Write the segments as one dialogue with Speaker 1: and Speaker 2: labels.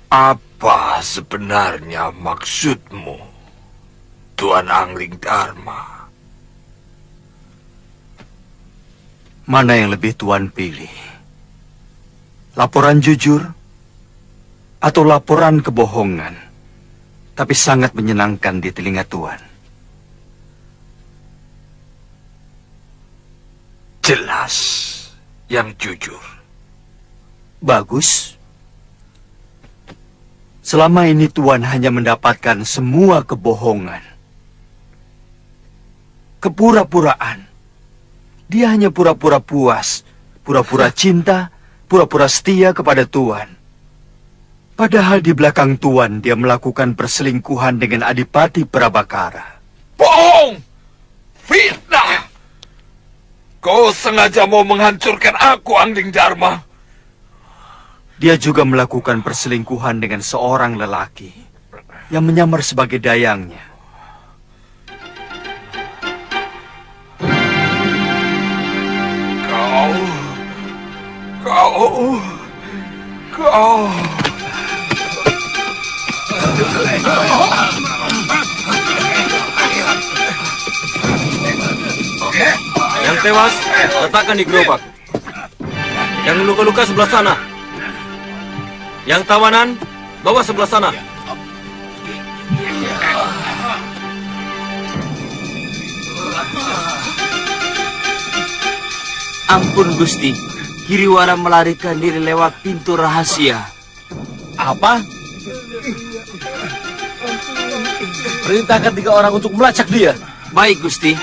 Speaker 1: Apa sebenarnya maksudmu, Tuan Angling Dharma?
Speaker 2: Mana yang lebih Tuan pilih? Laporan jujur atau laporan kebohongan, tapi sangat menyenangkan di telinga Tuan?
Speaker 1: Jelas yang jujur.
Speaker 2: Bagus. Selama ini Tuan hanya mendapatkan semua kebohongan. Kepura-puraan. Dia hanya pura-pura puas, pura-pura cinta, pura-pura setia kepada Tuan. Padahal di belakang Tuan dia melakukan perselingkuhan dengan Adipati Prabakara.
Speaker 1: Bohong! Fitnah! Kau sengaja mau menghancurkan aku, Angling Dharma.
Speaker 2: Dia juga melakukan perselingkuhan dengan seorang lelaki yang menyamar sebagai dayangnya.
Speaker 1: Kau.
Speaker 3: Yang tewas, letakkan di gerobak. Yang luka-luka sebelah sana. Yang tawanan, bawa sebelah sana.
Speaker 4: Ampun Gusti, Hiriwara melarikan diri lewat pintu rahasia.
Speaker 3: Apa? Perintahkan 3 orang untuk melacak dia.
Speaker 4: Baik Gusti.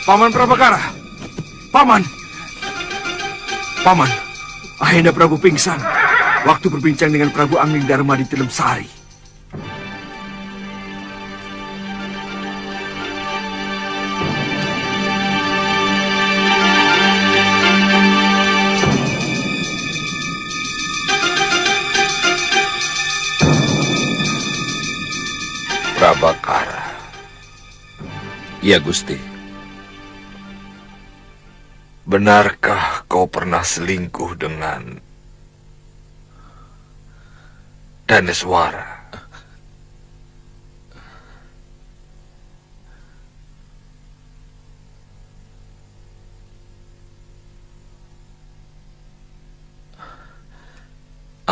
Speaker 2: Paman Prabakara. Paman. Ahenda Prabu pingsan waktu berbincang dengan Prabu Angling Dharma di Tilem Sari.
Speaker 1: Prabakara.
Speaker 3: Iya, Gusti.
Speaker 1: Benarkah kau pernah selingkuh dengan Daneswara?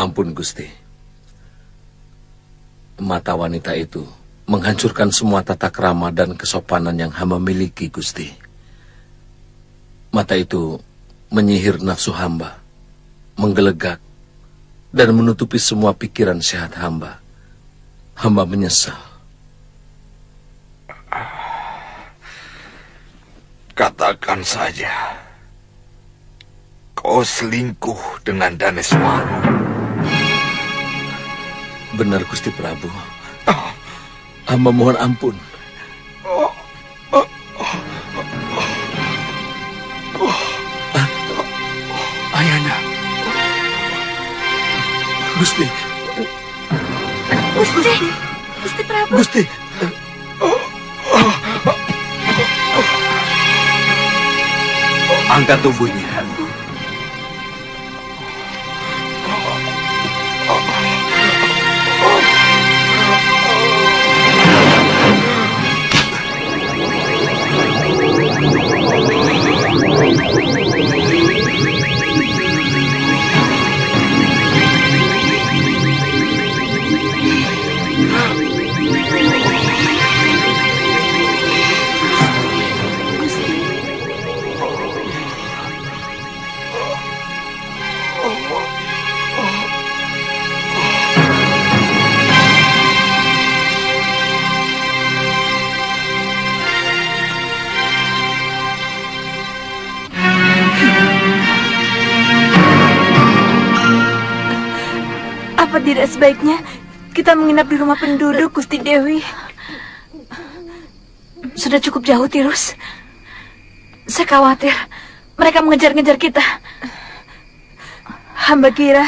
Speaker 5: Ampun, Gusti. Mata wanita itu menghancurkan semua tata krama dan kesopanan yang hamba miliki, Gusti. Mata itu menyihir nafsu hamba, menggelegak, dan menutupi semua pikiran sehat hamba. Hamba menyesal.
Speaker 1: Katakan saja, kau selingkuh dengan Daneswara.
Speaker 5: Benar, Gusti Prabu. Hamba mohon ampun.
Speaker 2: Ayahnya.
Speaker 5: Gusti.
Speaker 6: Gusti, Gusti Prabu.
Speaker 5: Gusti.
Speaker 2: Angkat tubuhnya.
Speaker 6: Apa tidak sebaiknya kita menginap di rumah penduduk, Gusti Dewi? Sudah cukup jauh, Tirus. Saya khawatir mereka mengejar-ngejar kita. Hamba kira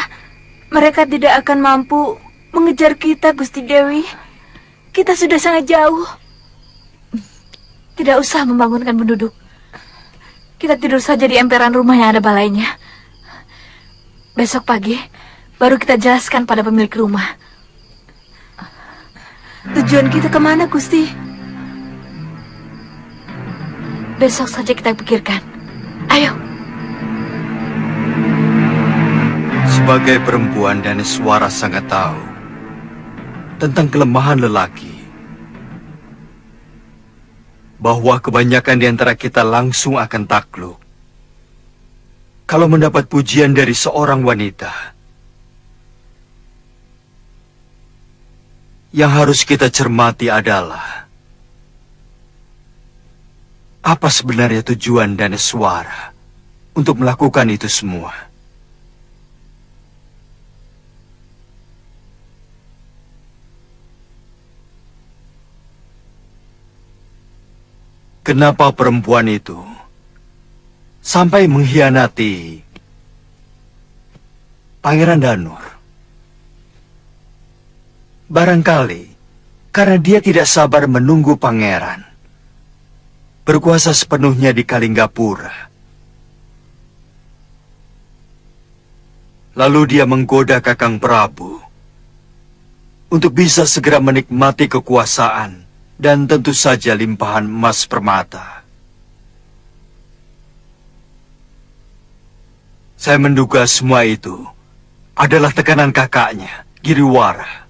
Speaker 6: mereka tidak akan mampu mengejar kita, Gusti Dewi. Kita sudah sangat jauh. Tidak usah membangunkan penduduk. Kita tidur saja di emperan rumah yang ada balainya. Besok pagi baru kita jelaskan pada pemilik rumah. Tujuan kita kemana, Gusti? Besok saja kita pikirkan. Ayo.
Speaker 2: Sebagai perempuan, Daneswara sangat tahu tentang kelemahan lelaki. Bahwa kebanyakan di antara kita langsung akan takluk kalau mendapat pujian dari seorang wanita. Yang harus kita cermati adalah apa sebenarnya tujuan Daneswara untuk melakukan itu semua. Kenapa perempuan itu sampai mengkhianati Pangeran Danur? Barangkali karena dia tidak sabar menunggu pangeran berkuasa sepenuhnya di Kalinggapura. Lalu dia menggoda Kakang Prabu untuk bisa segera menikmati kekuasaan dan tentu saja limpahan emas permata. Saya menduga semua itu adalah tekanan kakaknya, Giriwara.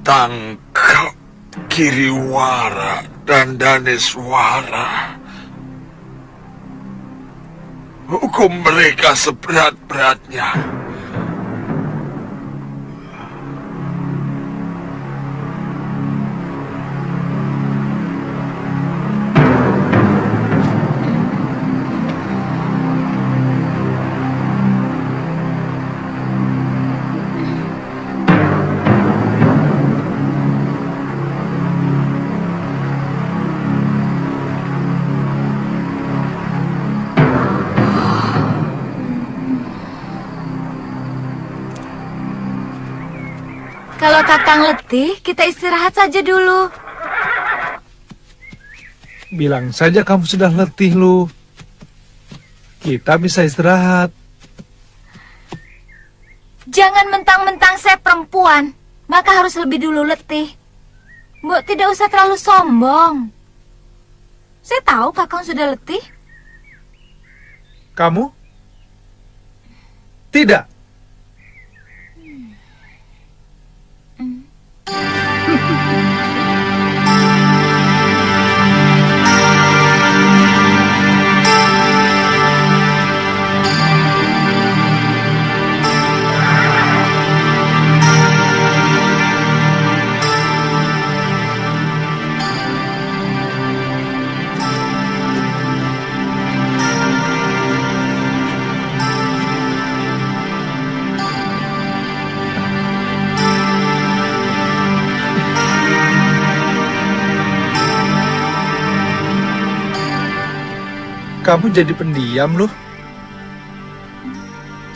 Speaker 1: Tangkap Giriwara dan Daneswara. Hukum mereka seberat-beratnya.
Speaker 6: Kalau Kakang letih, kita istirahat saja dulu.
Speaker 7: Bilang saja kamu sudah letih, Lu. Kita bisa istirahat.
Speaker 6: Jangan mentang-mentang saya perempuan, maka harus lebih dulu letih. Mbok tidak usah terlalu sombong. Saya tahu Kakang sudah letih.
Speaker 7: Kamu? Tidak. Kamu jadi pendiam loh.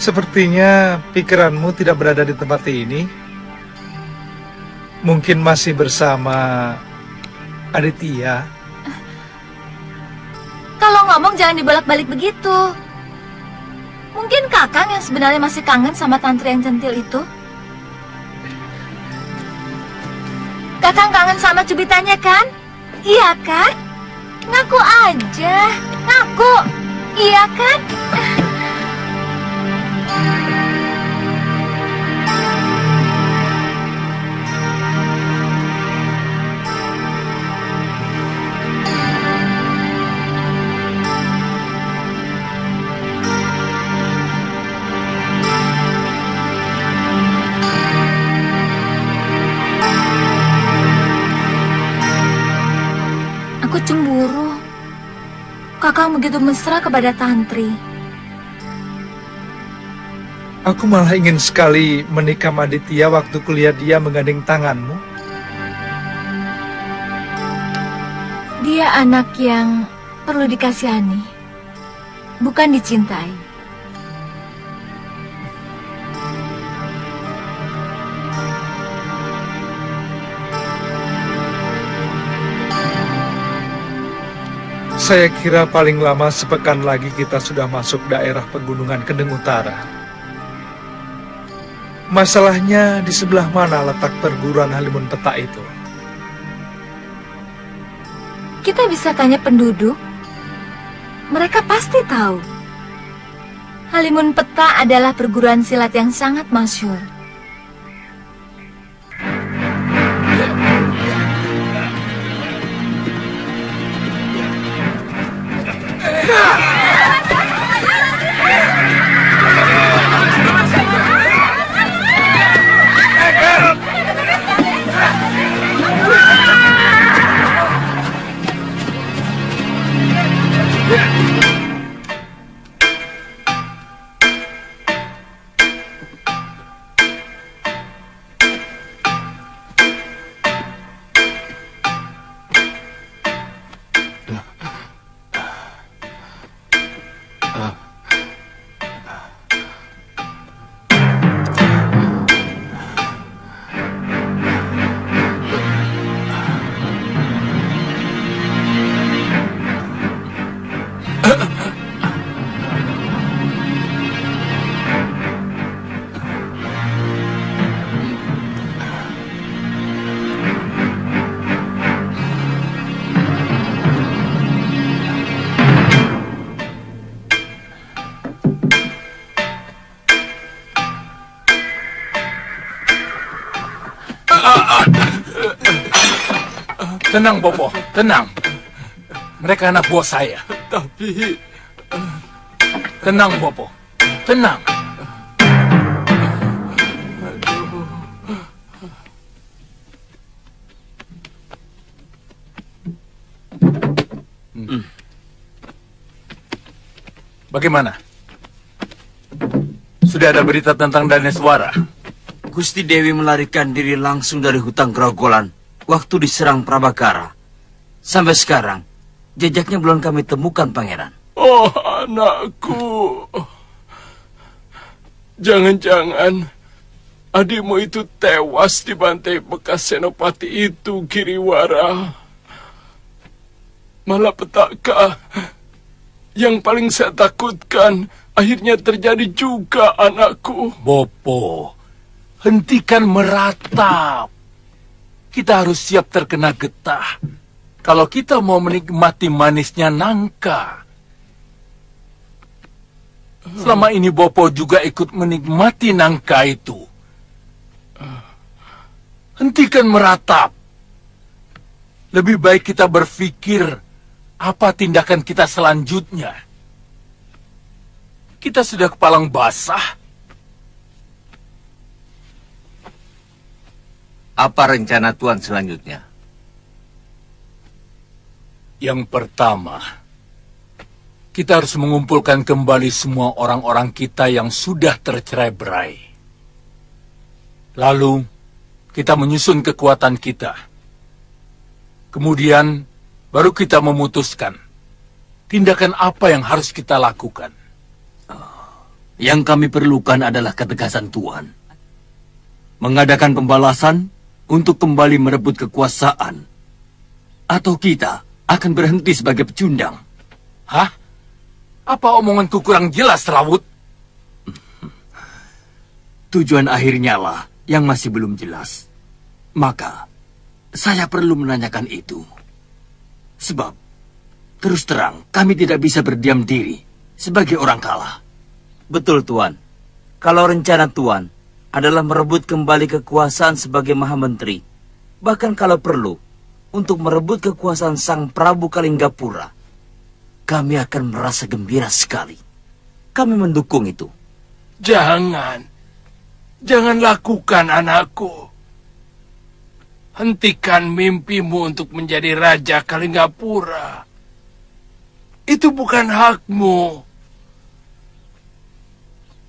Speaker 7: Sepertinya pikiranmu tidak berada di tempat ini. Mungkin masih bersama Aditya.
Speaker 6: Kalau ngomong jangan dibolak-balik begitu. Mungkin Kakang yang sebenarnya masih kangen sama tantri yang centil itu. Kakang kangen sama cubitannya kan? Iya kan? Ngaku aja. Ngaku. Iya kan? Aku cemburu. Kakang begitu mesra kepada tantri.
Speaker 7: Aku malah ingin sekali menikah sama Aditya waktu kulihat dia menggandeng tanganmu.
Speaker 6: Dia anak yang perlu dikasihani, bukan dicintai.
Speaker 7: Saya kira paling lama sepekan lagi kita sudah masuk daerah pegunungan Kendeng Utara. Masalahnya di sebelah mana letak perguruan Halimun Peta itu?
Speaker 6: Kita bisa tanya penduduk. Mereka pasti tahu. Halimun Peta adalah perguruan silat yang sangat masyhur.
Speaker 5: Tenang, Bopo, tenang. Mereka anak buah saya.
Speaker 1: Tapi
Speaker 5: Tenang, Bopo, tenang. Bagaimana? Sudah ada berita tentang Daneswara?
Speaker 4: Gusti Dewi melarikan diri langsung dari hutan Grogolan waktu diserang Prabakara. Sampai sekarang, jejaknya belum kami temukan, Pangeran.
Speaker 1: oh anakku, jangan-jangan adikmu itu tewas dibantai bekas senopati itu, Giriwara. Malapetaka yang paling saya takutkan akhirnya terjadi juga, anakku.
Speaker 5: Bopo, hentikan meratap. Kita harus siap terkena getah
Speaker 8: kalau kita mau menikmati manisnya nangka. Selama ini Bopo juga ikut menikmati nangka itu. Hentikan meratap. Lebih baik kita berpikir apa tindakan kita selanjutnya. Kita sudah kepalang basah.
Speaker 4: Apa rencana Tuan selanjutnya?
Speaker 8: Yang pertama, kita harus mengumpulkan kembali semua orang-orang kita yang sudah tercerai-berai. Lalu, kita menyusun kekuatan kita. Kemudian, baru kita memutuskan tindakan apa yang harus kita lakukan.
Speaker 4: Yang kami perlukan adalah ketegasan Tuan. Mengadakan pembalasan untuk kembali merebut kekuasaan. Atau kita akan berhenti sebagai pecundang.
Speaker 8: Hah? Apa omonganku kurang jelas, Rawut?
Speaker 4: Tujuan akhirnya lah yang masih belum jelas. Maka, saya perlu menanyakan itu. Sebab, terus terang, kami tidak bisa berdiam diri sebagai orang kalah. Betul, Tuan. Kalau rencana Tuan adalah merebut kembali kekuasaan sebagai Maha Menteri, bahkan kalau perlu, untuk merebut kekuasaan Sang Prabu Kalinggapura, kami akan merasa gembira sekali. Kami mendukung itu.
Speaker 1: Jangan lakukan, anakku. Hentikan mimpimu untuk menjadi Raja Kalinggapura. Itu bukan hakmu.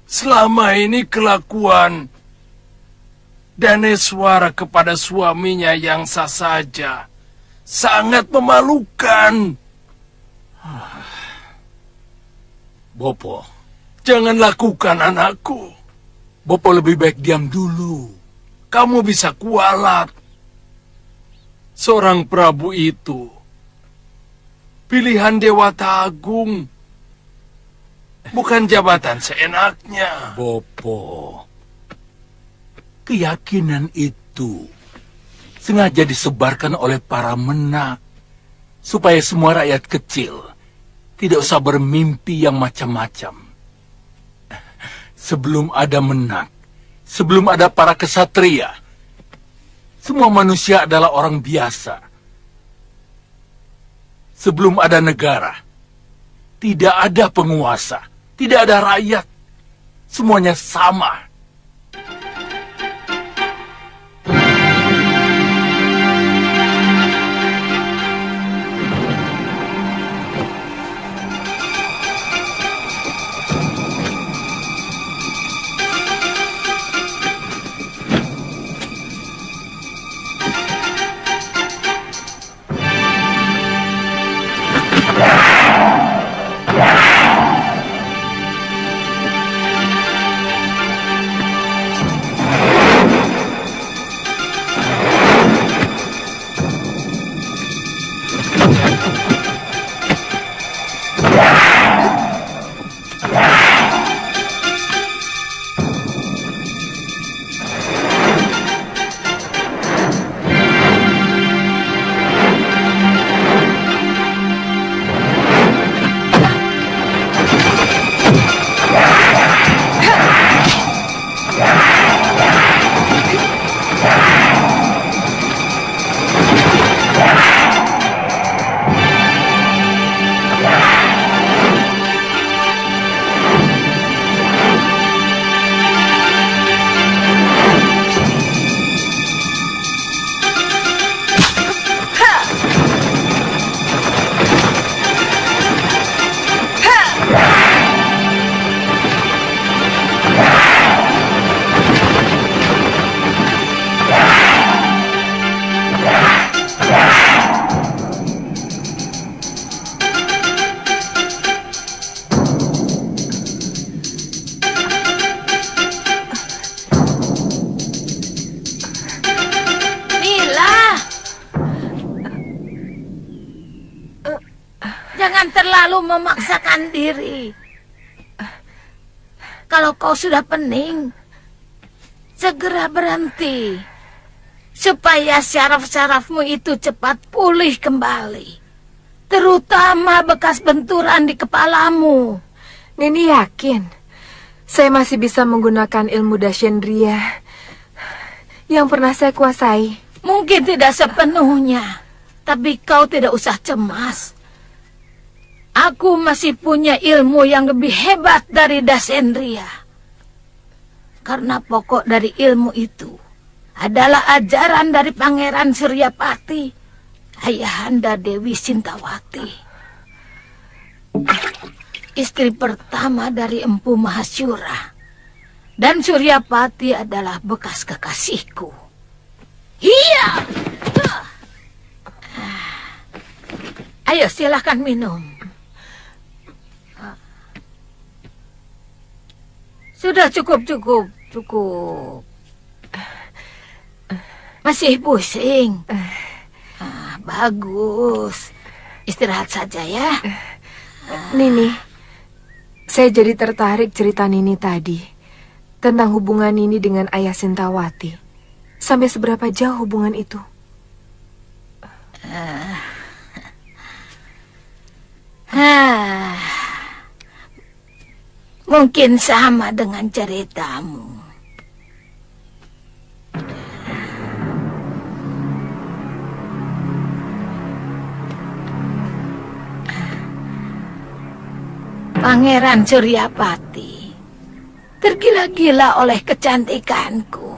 Speaker 1: Selama ini kelakuan Daneswara kepada suaminya yang sah saja sangat memalukan.
Speaker 8: Bopo,
Speaker 1: Jangan lakukan, anakku.
Speaker 8: Bopo lebih baik diam dulu.
Speaker 1: Kamu bisa kualat. Seorang Prabu itu pilihan Dewata Agung, bukan jabatan seenaknya.
Speaker 8: Bopo, keyakinan itu sengaja disebarkan oleh para menak supaya semua rakyat kecil tidak usah bermimpi yang macam-macam. Sebelum ada menak, sebelum ada para kesatria, semua manusia adalah orang biasa. Sebelum ada negara, tidak ada penguasa, tidak ada rakyat. Semuanya sama.
Speaker 9: Jangan terlalu memaksakan diri. Kalau kau sudah pening, segera berhenti. supaya syaraf-syarafmu itu cepat pulih kembali. Terutama bekas benturan di kepalamu.
Speaker 6: Nini yakin saya masih bisa menggunakan ilmu Dashendriya yang pernah saya kuasai.
Speaker 9: Mungkin tidak sepenuhnya, tapi kau tidak usah cemas. Aku masih punya ilmu yang lebih hebat dari Dashendriya. Karena pokok dari ilmu itu adalah ajaran dari Pangeran Suryapati, ayahanda Dewi Sintawati, istri pertama dari Empu Mahasyura. Dan Suryapati adalah bekas kekasihku. Iya. Ayo silahkan minum. Sudah cukup. Masih pusing? Bagus. Istirahat saja ya.
Speaker 6: Nini, saya jadi tertarik cerita Nini tadi tentang hubungan Nini dengan ayah Sintawati. Sampai seberapa jauh hubungan itu?
Speaker 9: Mungkin sama dengan ceritamu. Pangeran Suryapati tergila-gila oleh kecantikanku.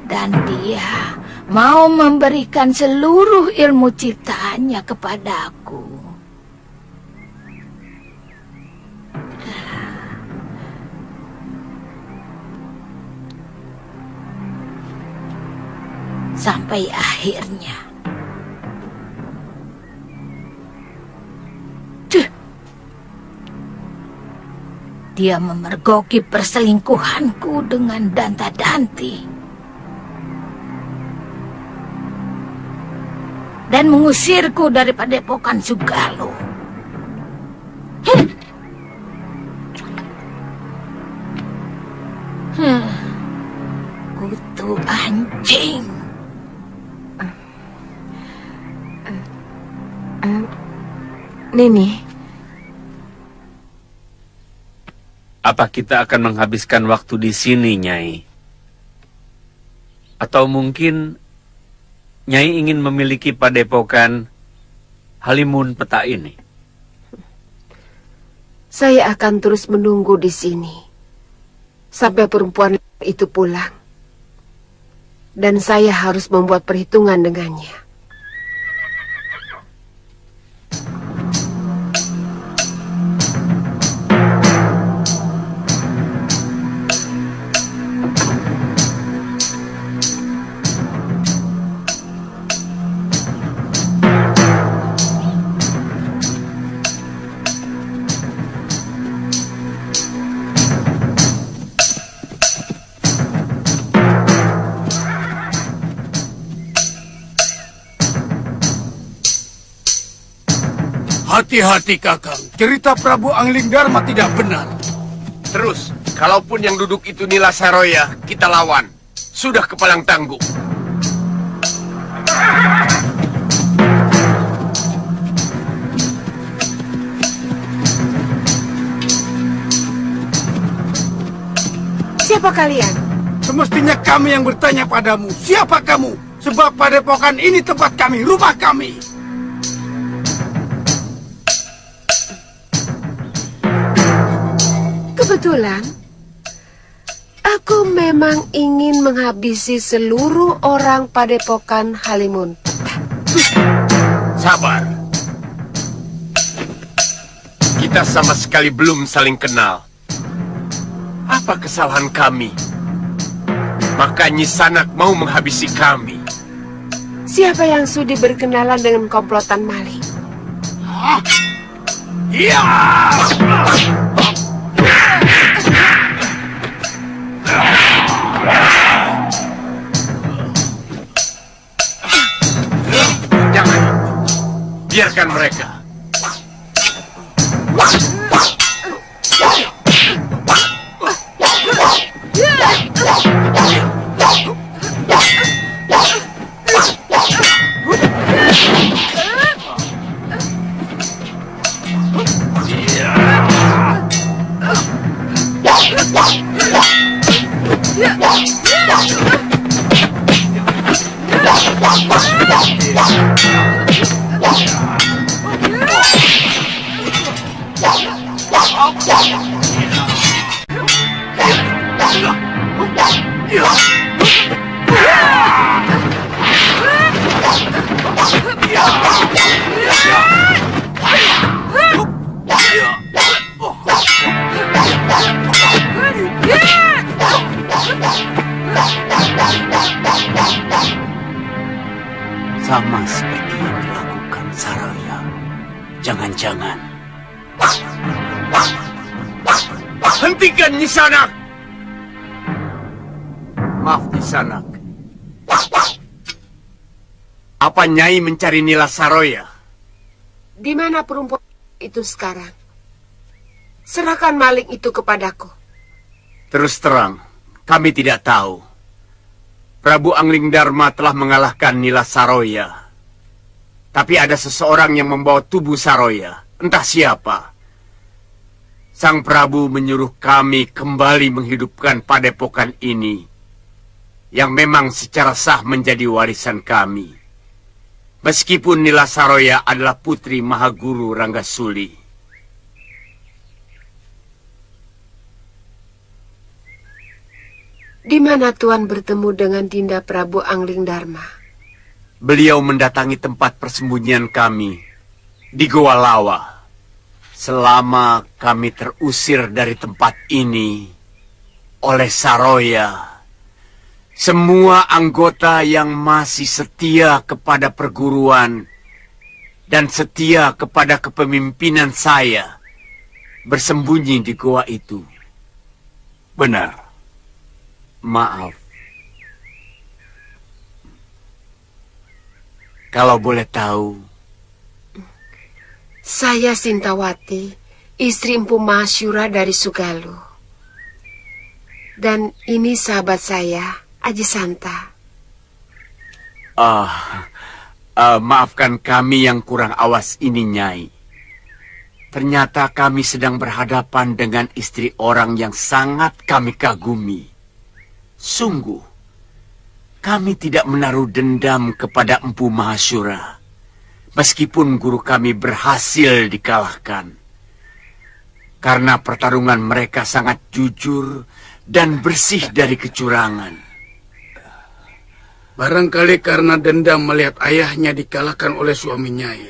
Speaker 9: Dan dia mau memberikan seluruh ilmu ciptaannya kepadaku. Sampai akhirnya dia memergoki perselingkuhanku dengan Danta-Danti dan mengusirku dari padepokan Sugalo. Kutu anjing.
Speaker 6: Nini,
Speaker 10: apa kita akan menghabiskan waktu di sini, Nyai? Atau mungkin Nyai ingin memiliki padepokan Halimun Peta ini?
Speaker 11: Saya akan terus menunggu di sini sampai perempuan itu pulang. Dan saya harus membuat perhitungan dengannya.
Speaker 1: Hati-hati Kakang, cerita Prabu Angling Dharma tidak benar.
Speaker 12: Terus, kalaupun yang duduk itu Nila Saroya, kita lawan. Sudah kepalang tangguh.
Speaker 11: Siapa kalian?
Speaker 1: Semestinya kami yang bertanya padamu, siapa kamu? Sebab padepokan ini tempat kami, rumah kami.
Speaker 11: Kebetulan, aku memang ingin menghabisi seluruh orang padepokan Halimun.
Speaker 12: Sabar. Kita sama sekali belum saling kenal. Apa kesalahan kami? Maka Nyi Sanak mau menghabisi kami.
Speaker 11: Siapa yang sudi berkenalan dengan komplotan maling?
Speaker 1: Iya!
Speaker 12: Jangan. Biarkan mereka.
Speaker 4: Sama seperti yang dilakukan Saroya. Jangan-jangan.
Speaker 12: Hentikan Nyisanak! Maaf Nyisanak. Apa Nyai mencari Nila Saroya?
Speaker 11: Di mana perempuan itu sekarang? Serahkan maling itu kepadaku.
Speaker 12: Terus terang, kami tidak tahu. Prabu Angling Dharma telah mengalahkan Nila Saroya. Tapi ada seseorang yang membawa tubuh Saroya. Entah siapa. Sang Prabu menyuruh kami kembali menghidupkan padepokan ini. Yang memang secara sah menjadi warisan kami. Meskipun Nila Saroya adalah putri Mahaguru Ranggasuli.
Speaker 11: Di mana Tuan bertemu dengan Dinda Prabu Angling Dharma?
Speaker 12: Beliau mendatangi tempat persembunyian kami di Goa Lawa. Selama kami terusir dari tempat ini oleh Saroya, semua anggota yang masih setia kepada perguruan dan setia kepada kepemimpinan saya bersembunyi di goa itu.
Speaker 8: Benar.
Speaker 12: Maaf. Kalau boleh tahu.
Speaker 11: Saya Sintawati, istri Empu Mahasyura dari Sugalu. Dan ini sahabat saya, Aji Santa.
Speaker 12: Maafkan kami yang kurang awas ini, Nyai. Ternyata kami sedang berhadapan dengan istri orang yang sangat kami kagumi. Sungguh, kami tidak menaruh dendam kepada Empu Mahasyura, meskipun guru kami berhasil dikalahkan. Karena pertarungan mereka sangat jujur dan bersih dari kecurangan.
Speaker 1: Barangkali karena dendam melihat ayahnya dikalahkan oleh suami Nyai,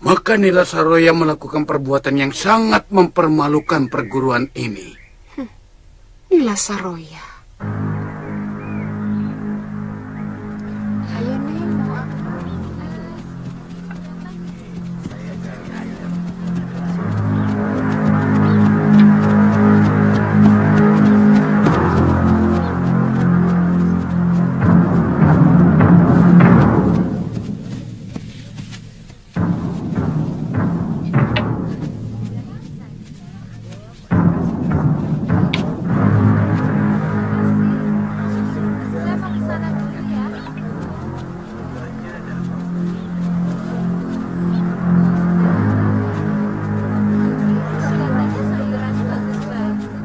Speaker 1: maka Nila Saroya melakukan perbuatan yang sangat mempermalukan perguruan ini.
Speaker 11: Nila Saroya.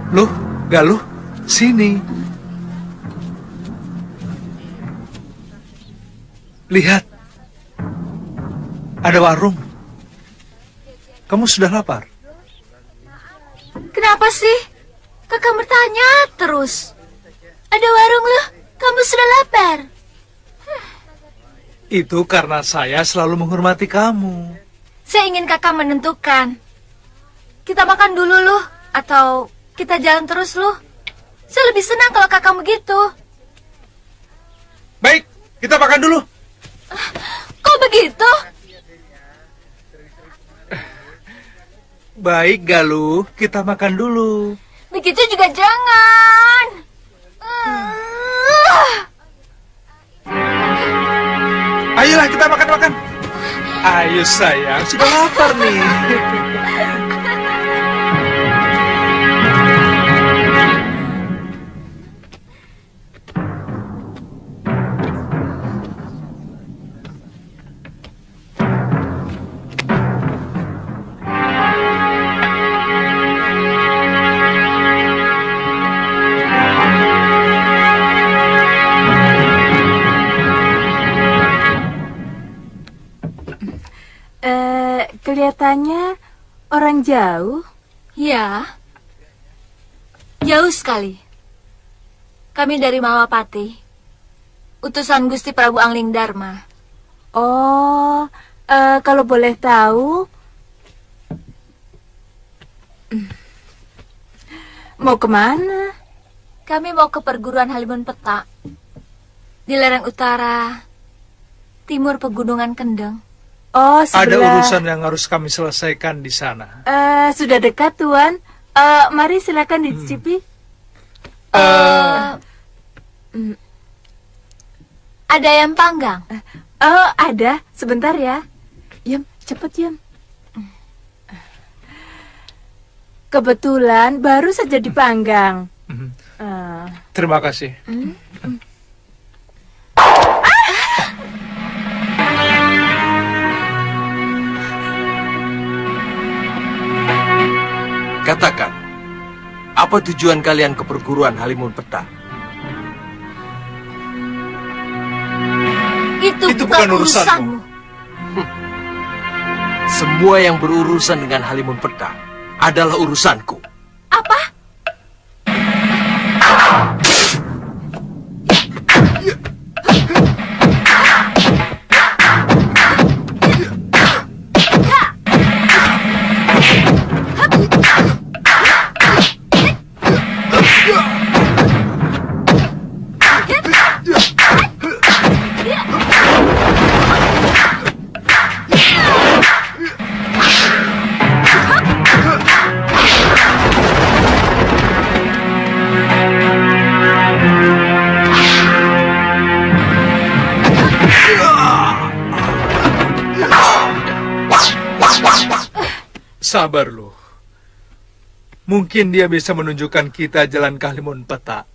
Speaker 7: Loh, Galuh, sini. Lihat. Ada warung. Kamu sudah lapar?
Speaker 13: Kenapa sih? Kakak bertanya terus. Ada warung loh, kamu sudah lapar.
Speaker 7: Itu karena saya selalu menghormati kamu.
Speaker 13: Saya ingin kakak menentukan. Kita makan dulu loh, atau kita jalan terus loh. Saya lebih senang kalau kakak begitu.
Speaker 7: Baik, kita makan dulu.
Speaker 13: Kok begitu?
Speaker 7: Baik, Galuh, kita makan dulu.
Speaker 13: Begitu juga jangan.
Speaker 7: Ayolah kita makan-makan. Ayo sayang, sudah lapar nih.
Speaker 6: Kelihatannya orang jauh.
Speaker 13: Ya, jauh sekali. Kami dari Malapati, utusan Gusti Prabu Angling Dharma.
Speaker 6: Oh, kalau boleh tahu, mau kemana?
Speaker 13: Kami mau ke perguruan Halimun Petak, di lereng utara, timur Pegunungan Kendeng.
Speaker 6: Oh,
Speaker 7: Ada
Speaker 6: sebelah.
Speaker 7: urusan yang harus kami selesaikan di sana.
Speaker 6: Sudah dekat, Tuan. Mari silakan dicicipi.
Speaker 13: Ada ayam panggang?
Speaker 6: Oh, ada. Sebentar ya. Yam, cepet Yam. Kebetulan baru saja dipanggang.
Speaker 7: Terima kasih.
Speaker 2: Katakan, apa tujuan kalian ke perguruan Halimun Petak?
Speaker 13: Itu bukan urusanmu.
Speaker 2: Semua yang berurusan dengan Halimun Petak adalah urusanku.
Speaker 13: Apa?
Speaker 7: Sabar lu. Mungkin dia bisa menunjukkan kita jalan ke Halimun Petak.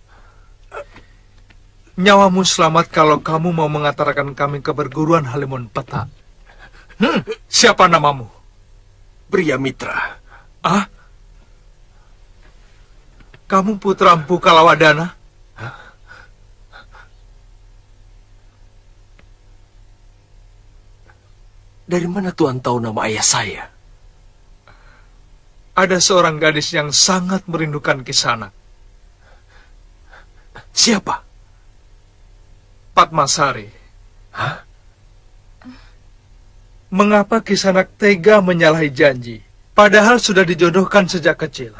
Speaker 7: Nyawamu selamat kalau kamu mau mengantarkan kami ke perguruan Halimun Petak. Siapa namamu?
Speaker 2: Pria Mitra.
Speaker 7: Ah? Kamu putra Empu Kalawadana?
Speaker 2: Dari mana Tuan tahu nama ayah saya?
Speaker 7: Ada seorang gadis yang sangat merindukan Kisanak.
Speaker 2: Siapa?
Speaker 7: Padmasari.
Speaker 2: Hah?
Speaker 7: Mengapa Kisanak tega menyalahi janji, padahal sudah dijodohkan sejak kecil?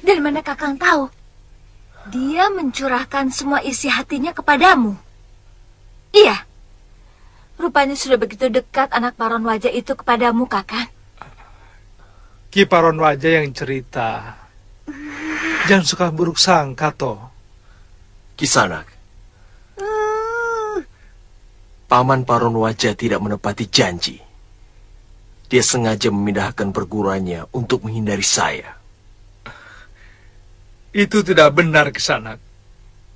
Speaker 13: Dari mana Kakang tahu? Dia mencurahkan semua isi hatinya kepadamu. Iya. Rupanya sudah begitu dekat anak Paron Wajah itu kepadamu, Kakang.
Speaker 7: Ki Paron Wajah yang cerita. Jangan suka buruk sangka, toh.
Speaker 2: Kisanak. Paman Paron Wajah tidak menepati janji. Dia sengaja memindahkan perguruannya untuk menghindari saya.
Speaker 7: Itu tidak benar, Kisanak.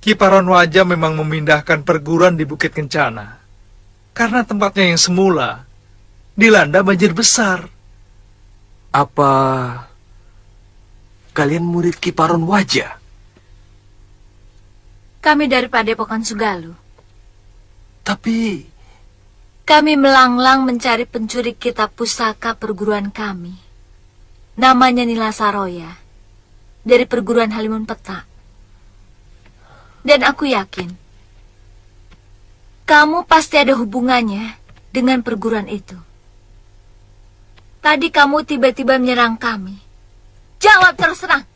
Speaker 7: Ki Paron Wajah memang memindahkan perguruan di Bukit Kencana. Karena tempatnya yang semula dilanda banjir besar.
Speaker 2: Apa kalian murid Ki Paron Wajah?
Speaker 13: Kami dari Padepokan Sugalu.
Speaker 2: Tapi
Speaker 13: kami melanglang mencari pencuri kitab pusaka perguruan kami. Namanya Nila Saroya, dari perguruan Halimun Petak. Dan aku yakin kamu pasti ada hubungannya dengan perguruan itu. Tadi kamu tiba-tiba menyerang kami. Jawab terus terang.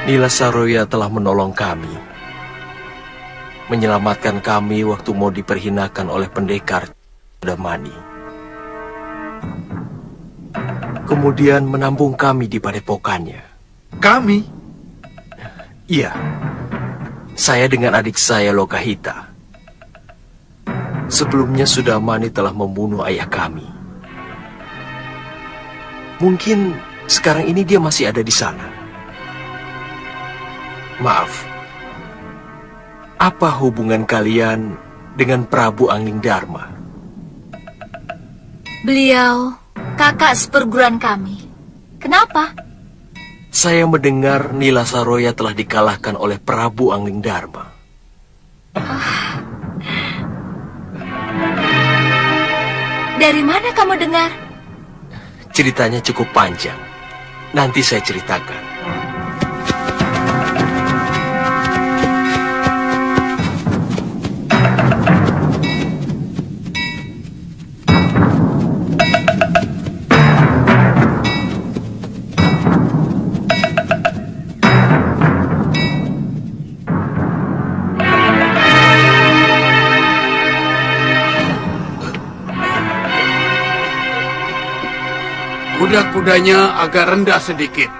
Speaker 2: Nila Saroya telah menolong kami. Menyelamatkan kami waktu mau diperhinakan oleh pendekar Damani. Kemudian menampung kami di padepokannya.
Speaker 7: Kami?
Speaker 2: Iya. Saya dengan adik saya Lokahita. Sebelumnya Sudamani telah membunuh ayah kami. Mungkin sekarang ini dia masih ada di sana. Maaf. Apa hubungan kalian dengan Prabu Angling Dharma?
Speaker 13: Beliau kakak seperguruan kami. Kenapa?
Speaker 2: Saya mendengar Nila Saroya telah dikalahkan oleh Prabu Angling Dharma.
Speaker 13: Dari mana kamu dengar?
Speaker 14: Ceritanya cukup panjang. Nanti saya ceritakan.
Speaker 1: Kuda-kudanya agak rendah sedikit.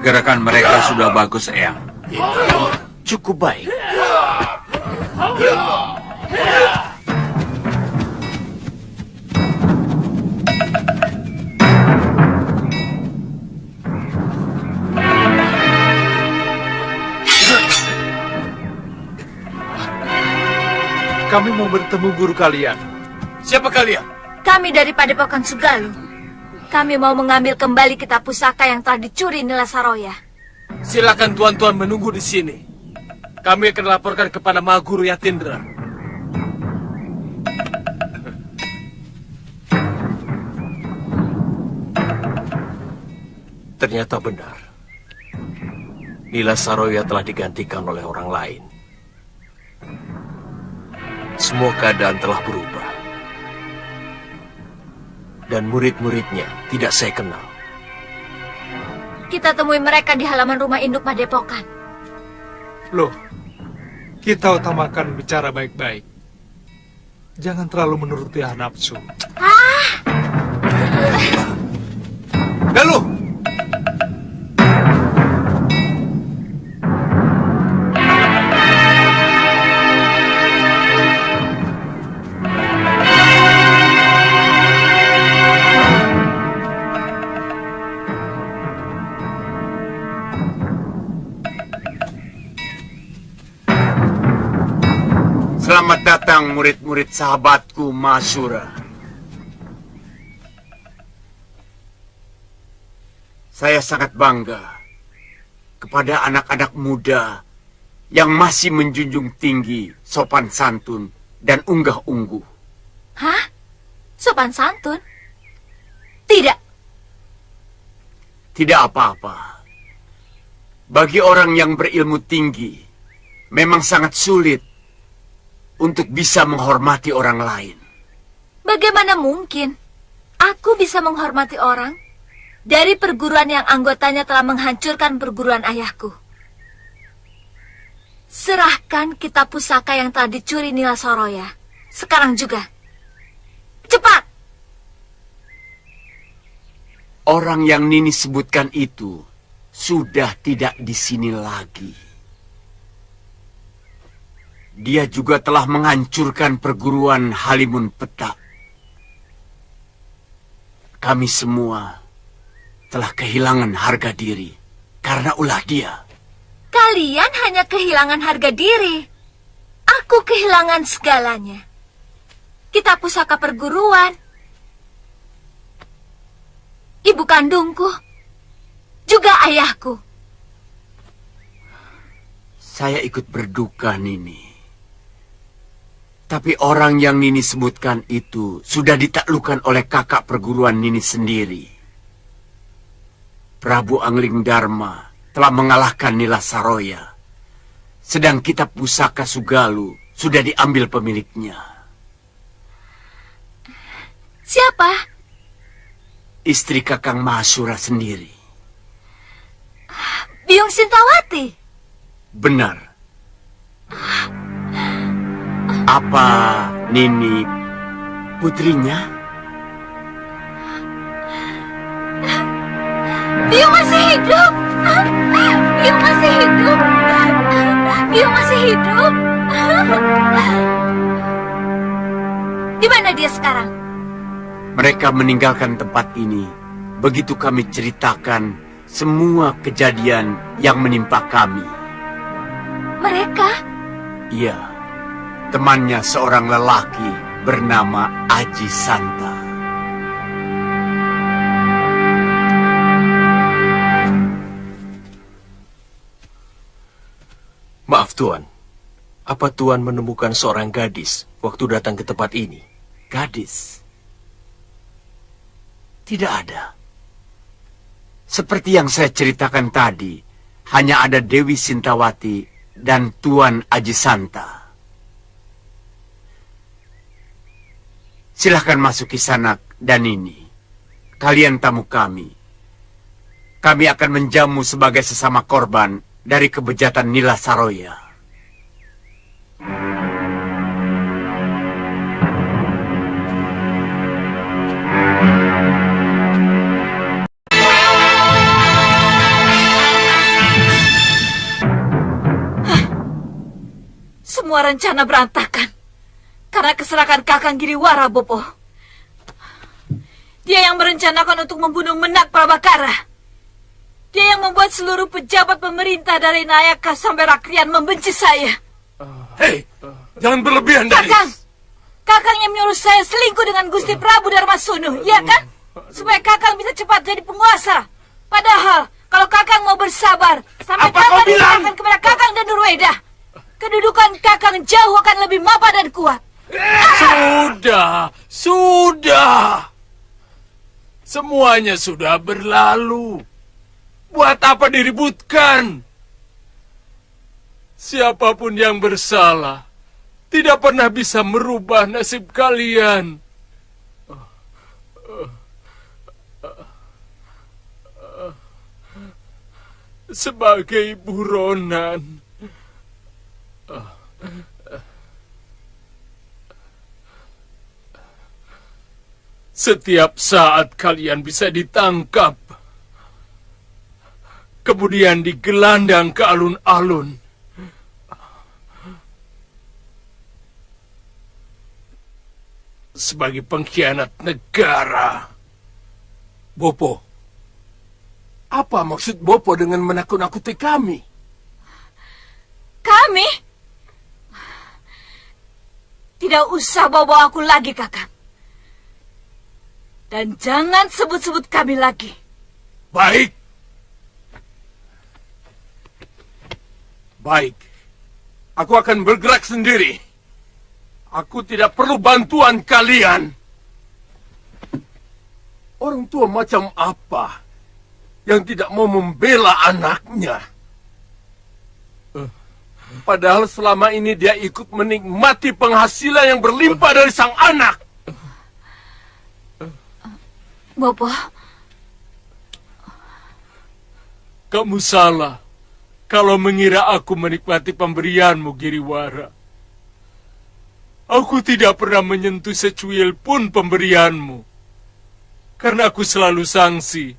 Speaker 12: Gerakan mereka sudah bagus, Eyang.
Speaker 14: Cukup baik.
Speaker 7: Kami mau bertemu guru kalian.
Speaker 1: Siapa kalian?
Speaker 13: Kami dari Padepokan Sugalu. Kami mau mengambil kembali kitab pusaka yang telah dicuri Nila Saroya.
Speaker 3: Silakan tuan-tuan menunggu di sini. Kami akan laporkan kepada Mahaguru Yatindra.
Speaker 14: Ternyata benar. Nila Saroya telah digantikan oleh orang lain. Semua keadaan telah berubah. Dan murid-muridnya tidak saya kenal.
Speaker 13: Kita temui mereka di halaman rumah induk Padepokan.
Speaker 7: Loh, kita utamakan bicara baik-baik. Jangan terlalu menuruti nafsu.
Speaker 1: Galuh!
Speaker 12: Selamat datang murid-murid sahabatku, Masura. Saya sangat bangga kepada anak-anak muda yang masih menjunjung tinggi sopan santun dan unggah-ungguh.
Speaker 13: Hah? Sopan santun? Tidak.
Speaker 12: Tidak apa-apa. Bagi orang yang berilmu tinggi, memang sangat sulit untuk bisa menghormati orang lain.
Speaker 13: Bagaimana mungkin aku bisa menghormati orang dari perguruan yang anggotanya telah menghancurkan perguruan ayahku? Serahkan kitab pusaka yang telah dicuri Nila Saroya. Sekarang juga. Cepat!
Speaker 12: Orang yang Nini sebutkan itu sudah tidak di sini lagi. Dia juga telah menghancurkan perguruan Halimun Petak. Kami semua telah kehilangan harga diri karena ulah dia.
Speaker 13: Kalian hanya kehilangan harga diri. Aku kehilangan segalanya. Kitab pusaka perguruan. ibu kandungku, juga ayahku.
Speaker 12: Saya ikut berduka, Nini. Tapi orang yang Nini sebutkan itu sudah ditaklukkan oleh kakak perguruan Nini sendiri. Prabu Angling Dharma telah mengalahkan Nila Saroya. Sedang kitab pusaka Sugalu sudah diambil pemiliknya.
Speaker 13: Siapa?
Speaker 12: Istri Kakang Mahasura sendiri.
Speaker 13: Biung Sintawati.
Speaker 12: Benar. Apa Nini putrinya?
Speaker 13: Biung masih hidup. Biung masih hidup. Biung masih hidup. Di mana dia sekarang?
Speaker 12: Mereka meninggalkan tempat ini begitu kami ceritakan semua kejadian yang menimpa kami.
Speaker 13: Mereka?
Speaker 12: Iya, temannya seorang lelaki bernama Aji Santa.
Speaker 14: Maaf Tuan, apa Tuan menemukan seorang gadis waktu datang ke tempat ini?
Speaker 12: Gadis? Tidak ada. Seperti yang saya ceritakan tadi, hanya ada Dewi Sintawati dan Tuan Aji Santa. Silahkan masuk Kisanak dan ini. Kalian tamu kami. Kami akan menjamu sebagai sesama korban dari kebejatan Nila Saroya.
Speaker 9: Semua rencana berantakan karena keserakan Kakang Giriwara, Bopo. Dia yang merencanakan untuk membunuh Menak Prabakara. Dia yang membuat seluruh pejabat pemerintah dari Nayaka sampai Rakrian membenci saya.
Speaker 5: Hei, jangan berlebihan, Dalis.
Speaker 9: Kakang yang menyuruh saya selingkuh dengan Gusti Prabu Darmasunu, iya kan? Supaya Kakang bisa cepat jadi penguasa. Padahal kalau Kakang mau bersabar sampai Kakang diserahkan kepada Kakang dan Nurweda, kedudukan Kakang jauh akan lebih mapan dan kuat.
Speaker 8: Sudah. Semuanya sudah berlalu. Buat apa diributkan? Siapapun yang bersalah tidak pernah bisa merubah nasib kalian. Sebagai buronan, setiap saat kalian bisa ditangkap, kemudian digelandang ke alun-alun. Sebagai pengkhianat negara. Bopo, apa maksud Bopo dengan menakut-nakuti kami?
Speaker 9: Kami? Tidak usah bawa aku lagi, Kakang. Dan jangan sebut-sebut kami lagi.
Speaker 8: Baik. Baik. Aku akan bergerak sendiri. Aku tidak perlu bantuan kalian. Orang tua macam apa yang tidak mau membela anaknya? Padahal selama ini dia ikut menikmati penghasilan yang berlimpah dari sang anak.
Speaker 9: Bopo.
Speaker 8: Kamu salah kalau mengira aku menikmati pemberianmu, Giriwara. Aku tidak pernah menyentuh secuil pun pemberianmu. Karena aku selalu sangsi.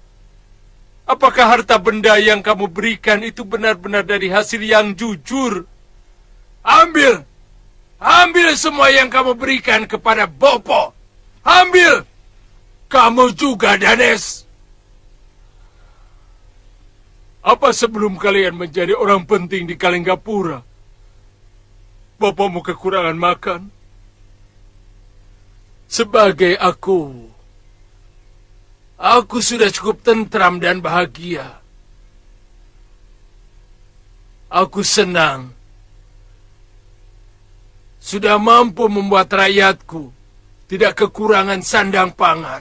Speaker 8: Apakah harta benda yang kamu berikan itu benar-benar dari hasil yang jujur? Ambil! Ambil semua yang kamu berikan kepada Bopo! Ambil! Kamu juga, Danes! Apa sebelum kalian menjadi orang penting di Kalinggapura, Bopomu kekurangan makan? Sebagai Aku sudah cukup tentram dan bahagia. Aku senang. Sudah mampu membuat rakyatku tidak kekurangan sandang pangan.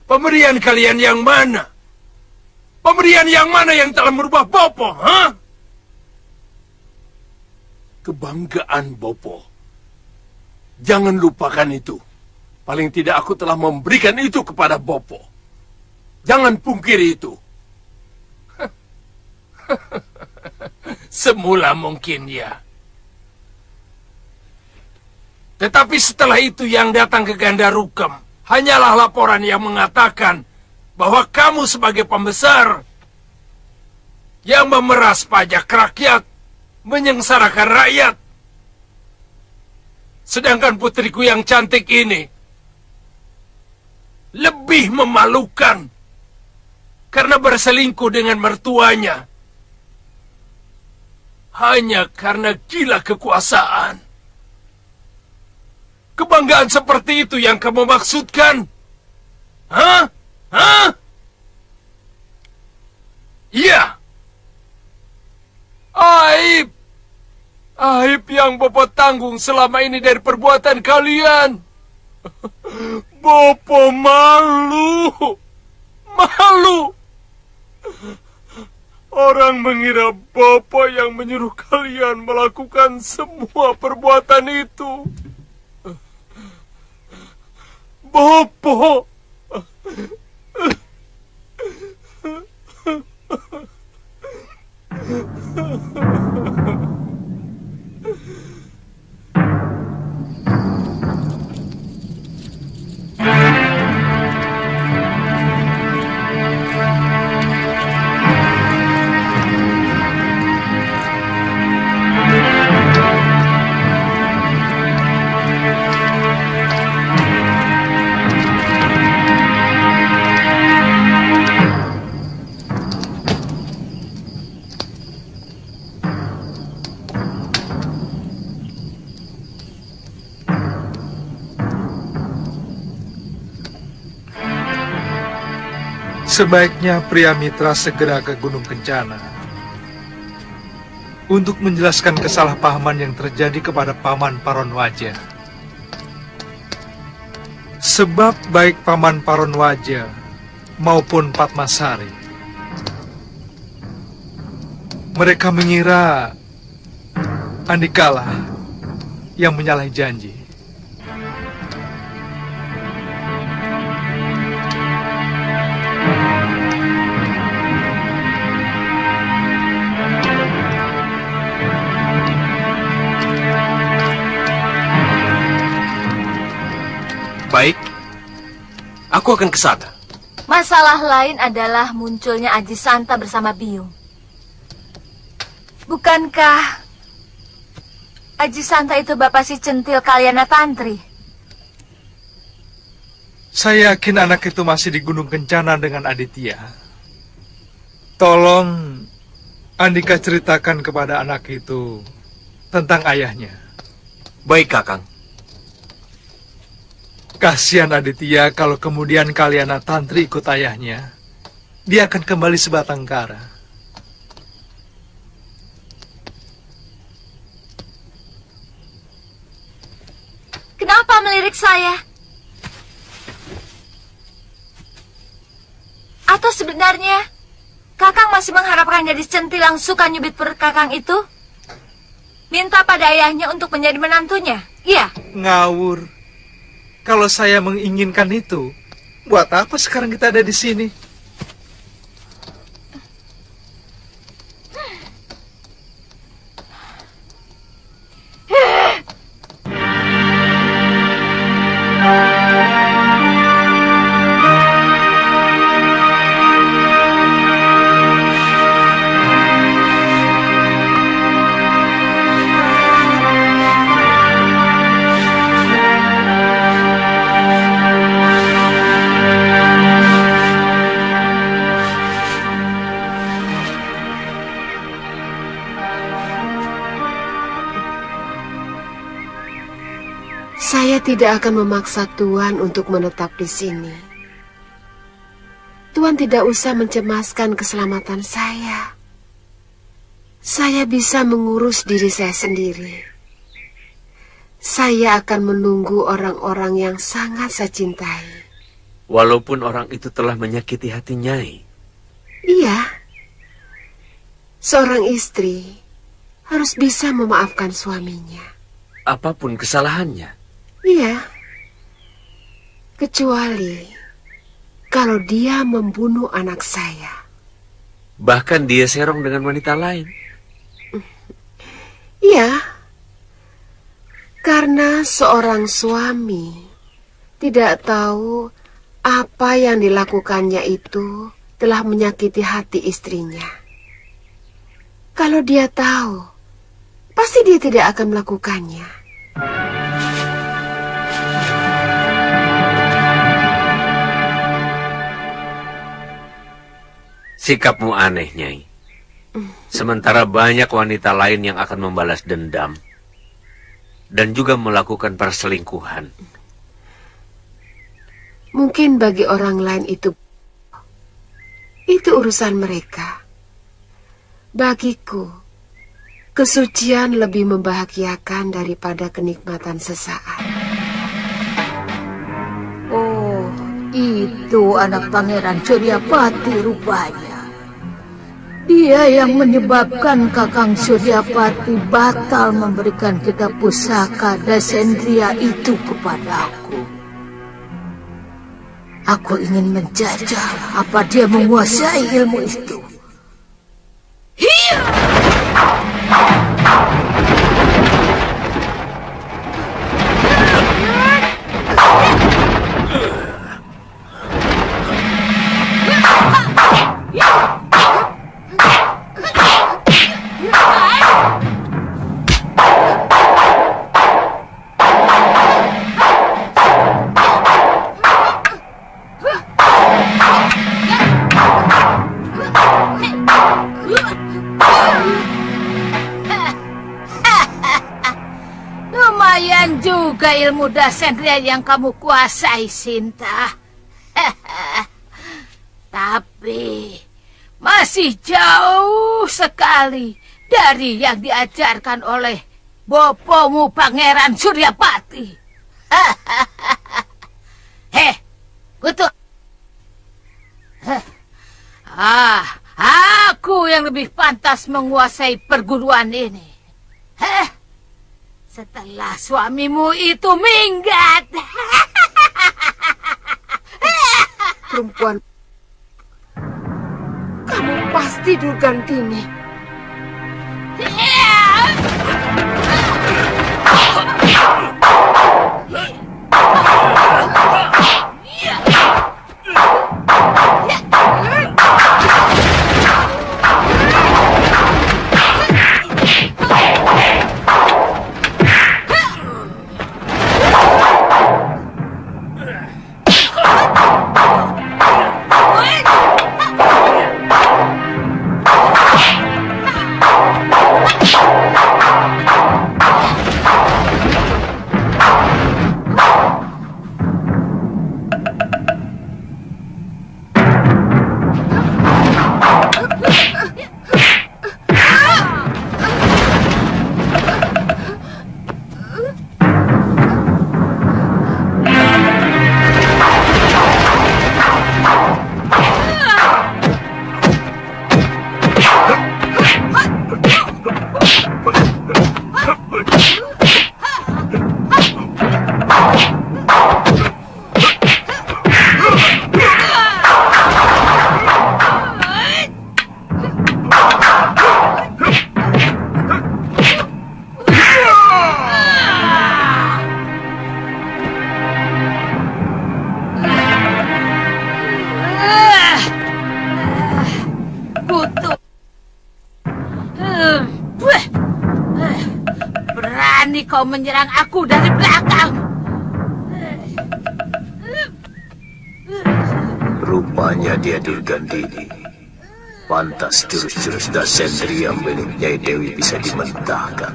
Speaker 8: Pemberian kalian yang mana? Pemberian yang mana yang telah merubah Bopo, ha? Kebanggaan Bopo. Jangan lupakan itu. Paling tidak aku telah memberikan itu kepada Bopo. Jangan pungkiri itu. Semula mungkin ya. Tetapi setelah itu yang datang ke Gandarukam hanyalah laporan yang mengatakan bahwa kamu sebagai pembesar yang memeras pajak rakyat, menyengsarakan rakyat. Sedangkan putriku yang cantik ini lebih memalukan karena berselingkuh dengan mertuanya hanya karena gila kekuasaan. Kebanggaan seperti itu yang kamu maksudkan? Hah? Hah? Iya. Aib. Aib yang Bopo tanggung selama ini dari perbuatan kalian. Bopo malu. Malu. Orang mengira Bopo yang menyuruh kalian melakukan semua perbuatan itu. Bopo.
Speaker 7: Sebaiknya pria mitra segera ke Gunung Kencana untuk menjelaskan kesalahpahaman yang terjadi kepada Paman Paronwaja. Sebab baik Paman Paronwaja maupun Padmasari, mereka mengira Andikalah yang menyalahi janji.
Speaker 14: Baik, aku akan ke sana.
Speaker 13: Masalah lain adalah munculnya Aji Santa bersama Biung. Bukankah Aji Santa itu bapak si centil Kalyana Tantri?
Speaker 7: Saya yakin anak itu masih di Gunung Kencana dengan Aditya. Tolong Andika ceritakan kepada anak itu tentang ayahnya.
Speaker 14: Baik, Kakang.
Speaker 7: Kasihan Aditya kalau kemudian Kalyana Tantri ikut ayahnya. Dia akan kembali sebatang kara.
Speaker 13: Kenapa melirik saya? Atau sebenarnya Kakang masih mengharapkan gadis centil yang suka nyubit perut Kakang itu minta pada ayahnya untuk menjadi menantunya? Iya.
Speaker 7: Ngawur. Kalau saya menginginkan itu, buat apa sekarang kita ada di sini?
Speaker 11: Saya tidak akan memaksa Tuan untuk menetap di sini. Tuan tidak usah mencemaskan keselamatan saya. Saya bisa mengurus diri saya sendiri. Saya akan menunggu orang-orang yang sangat saya cintai.
Speaker 14: Walaupun orang itu telah menyakiti hati Nyai.
Speaker 11: Iya. Seorang istri harus bisa memaafkan suaminya.
Speaker 14: Apapun kesalahannya.
Speaker 11: Iya. Kecuali kalau dia membunuh anak saya.
Speaker 14: Bahkan dia serong dengan wanita lain.
Speaker 11: Iya. Karena seorang suami tidak tahu apa yang dilakukannya itu telah menyakiti hati istrinya. Kalau dia tahu, pasti dia tidak akan melakukannya.
Speaker 14: Sikapmu aneh, Nyai. Sementara banyak wanita lain yang akan membalas dendam dan juga melakukan perselingkuhan.
Speaker 11: Mungkin bagi orang lain itu urusan mereka. Bagiku, kesucian lebih membahagiakan daripada kenikmatan sesaat.
Speaker 9: Oh, itu anak Pangeran Suryapati rupanya. Dia yang menyebabkan Kakang Suryapati batal memberikan kitab pusaka Dasendria itu kepadaku. Aku ingin menjajal apa dia menguasai ilmu itu. Hiya! Lumayan juga ilmu Dasendria yang kamu kuasai, Sinta. Tapi masih jauh sekali dari yang diajarkan oleh bopomu Pangeran Suryapati. Heh, betul. Aku yang lebih pantas menguasai perguruan ini. Setelah suamimu itu minggat.
Speaker 11: Perempuan, kamu pasti Durgandini.
Speaker 9: Berani kau menyerang aku dari belakang.
Speaker 15: Rupanya dia Durgandini. Pantas jurus-jurus Dasendria milik Nyai Dewi bisa dimentahkan.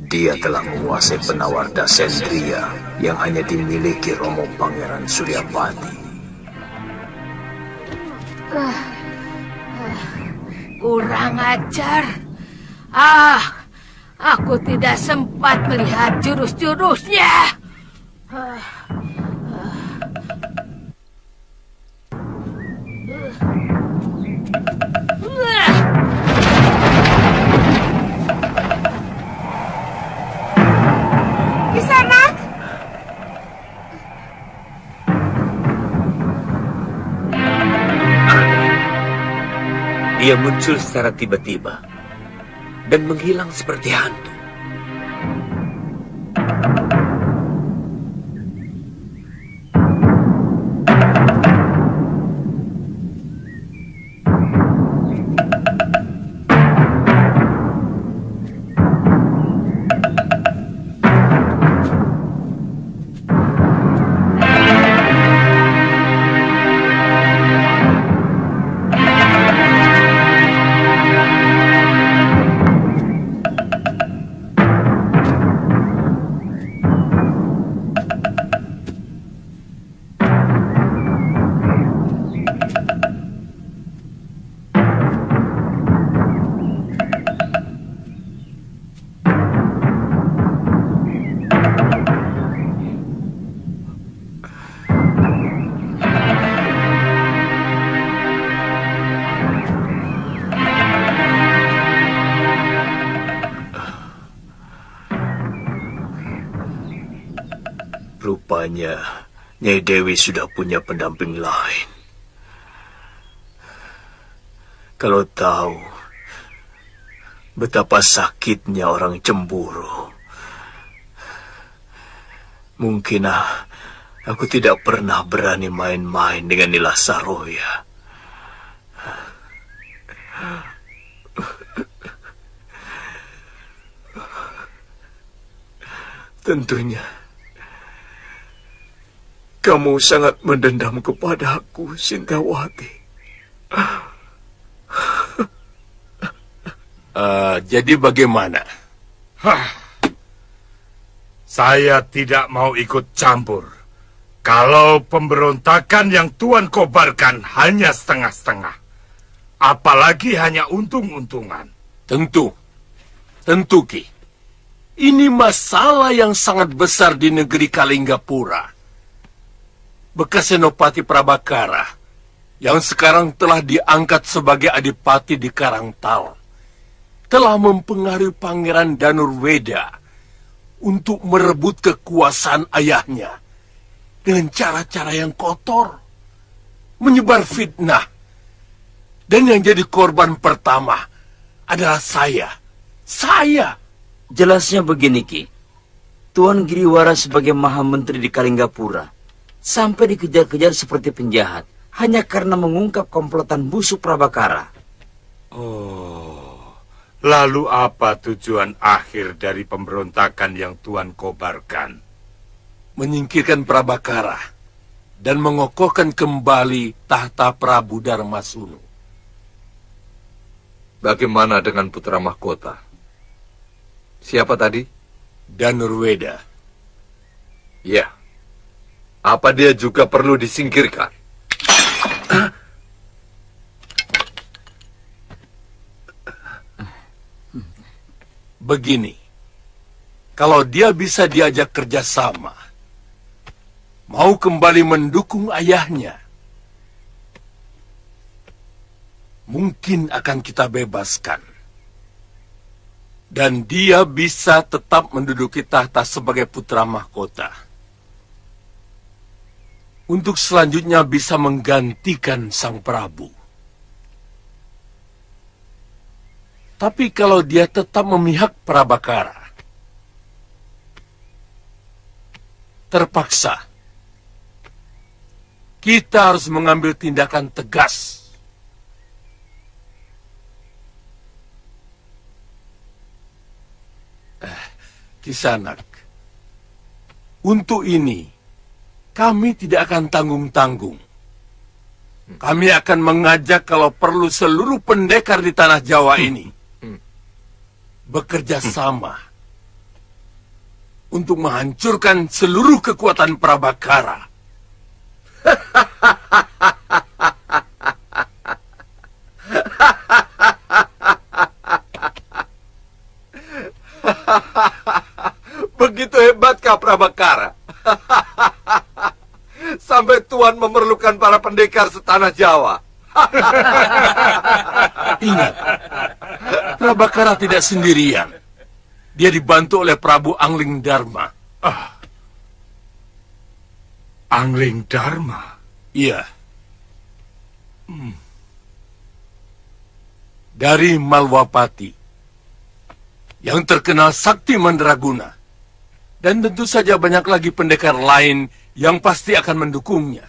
Speaker 15: Dia telah menguasai penawar Dasendria yang hanya dimiliki Romo Pangeran Suryapati.
Speaker 9: Kurang ajar. Aku tidak sempat melihat jurus-jurusnya.
Speaker 11: Kisanak!
Speaker 14: Dia muncul secara tiba-tiba dan menghilang seperti hantu.
Speaker 15: Rupanya Nyai Dewi sudah punya pendamping lain. Kalau tahu betapa sakitnya orang cemburu, mungkin aku tidak pernah berani main-main dengan Nila Saroya. Tentunya kamu sangat mendendam kepadaku, Sintawati.
Speaker 8: Jadi bagaimana? Saya tidak mau ikut campur. Kalau pemberontakan yang Tuan kobarkan hanya setengah-setengah. Apalagi hanya untung-untungan.
Speaker 5: Tentu Ki. Ini masalah yang sangat besar di negeri Kalinggapura. Bekas Senopati Prabakara yang sekarang telah diangkat sebagai adipati di Karangtal telah mempengaruhi Pangeran Danurweda untuk merebut kekuasaan ayahnya dengan cara-cara yang kotor, menyebar fitnah, dan yang jadi korban pertama adalah saya.
Speaker 4: Jelasnya begini, Ki. Tuan Giriwara sebagai Maha Menteri di Kalinggapura sampai dikejar-kejar seperti penjahat hanya karena mengungkap komplotan busuk Prabakara.
Speaker 8: Oh, lalu apa tujuan akhir dari pemberontakan yang Tuan kobarkan?
Speaker 5: Menyingkirkan Prabakara dan mengokohkan kembali tahta Prabu Darmasunu.
Speaker 16: Bagaimana dengan putra mahkota? Siapa tadi?
Speaker 5: Danurweda.
Speaker 16: Ya. Apa dia juga perlu disingkirkan?
Speaker 5: Begini, kalau dia bisa diajak kerjasama, mau kembali mendukung ayahnya, mungkin akan kita bebaskan. Dan dia bisa tetap menduduki tahta sebagai putra mahkota. Untuk selanjutnya bisa menggantikan sang Prabu. Tapi kalau dia tetap memihak Prabakara, terpaksa kita harus mengambil tindakan tegas. Kisanak, untuk ini kami tidak akan tanggung-tanggung. Kami akan mengajak kalau perlu seluruh pendekar di tanah Jawa ini bekerja sama
Speaker 8: untuk menghancurkan seluruh kekuatan Prabakara.
Speaker 16: Begitu hebatkah Prabakara? Sampai Tuan memerlukan para pendekar setanah Jawa.
Speaker 8: Ingat, Prabakara tidak sendirian. Dia dibantu oleh Prabu Angling Dharma.
Speaker 1: Angling Dharma?
Speaker 8: Iya. Dari Malwapati, yang terkenal sakti mandraguna. Dan tentu saja banyak lagi pendekar lain yang pasti akan mendukungnya.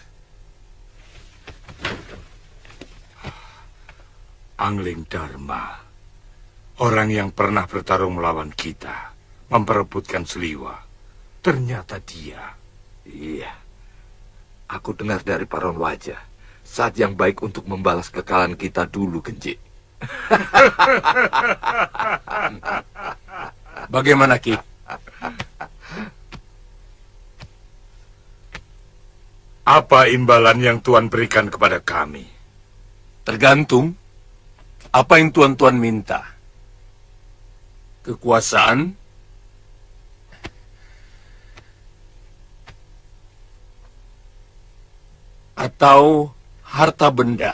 Speaker 1: Angling Dharma. Orang yang pernah bertarung melawan kita. Memperebutkan Seliwa. Ternyata dia.
Speaker 16: Iya. Aku dengar dari Paron Wajah. Saat yang baik untuk membalas kekalahan kita dulu, Genji.
Speaker 8: Bagaimana, Ki?
Speaker 1: Apa imbalan yang Tuan berikan kepada kami?
Speaker 8: Tergantung apa yang tuan-tuan minta. Kekuasaan, atau harta benda.